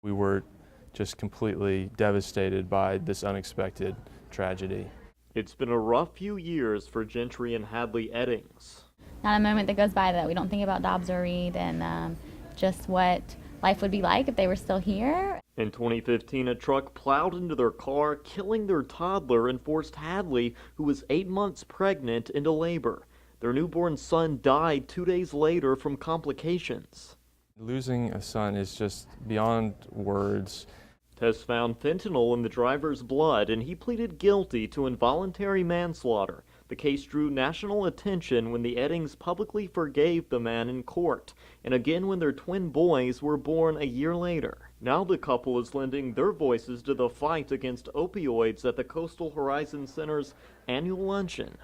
We were just completely devastated by this unexpected tragedy. It's been a rough few years for Gentry and Hadley Eddings. Not a moment that goes by that we don't think about Dobbs or Reed and just what life would be like if they were still here. In 2015, a truck plowed into their car, killing their toddler, and forced Hadley, who was 8 months pregnant, into labor. Their newborn son died 2 days later from complications. Losing a son is just beyond words. Tests found fentanyl in the driver's blood, and he pleaded guilty to involuntary manslaughter. The case drew national attention when the Eddings publicly forgave the man in court, and again when their twin boys were born a year later. Now the couple is lending their voices to the fight against opioids at the Coastal Horizon Center's annual luncheon.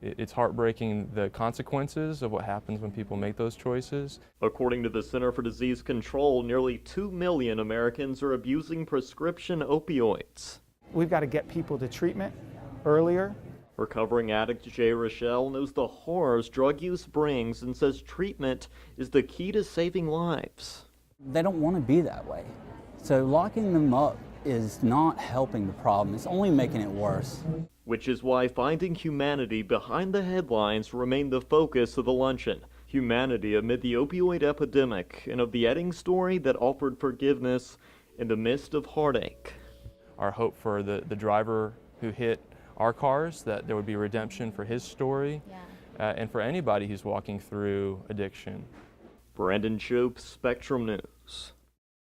It's heartbreaking, the consequences of what happens when people make those choices. According to the Center for Disease Control, nearly 2 million Americans are abusing prescription opioids. We've got to get people to treatment earlier. Recovering addict Jay Rochelle knows the horrors drug use brings and says treatment is the key to saving lives. They don't want to be that way. So locking them up is not helping the problem. It's only making it worse. Which is why finding humanity behind the headlines remained the focus of the luncheon. Humanity amid the opioid epidemic, and of the Eddings story that offered forgiveness in the midst of heartache. Our hope for the driver who hit our cars, that there would be redemption for his story, and for anybody who's walking through addiction. Brandon Chope, Spectrum News.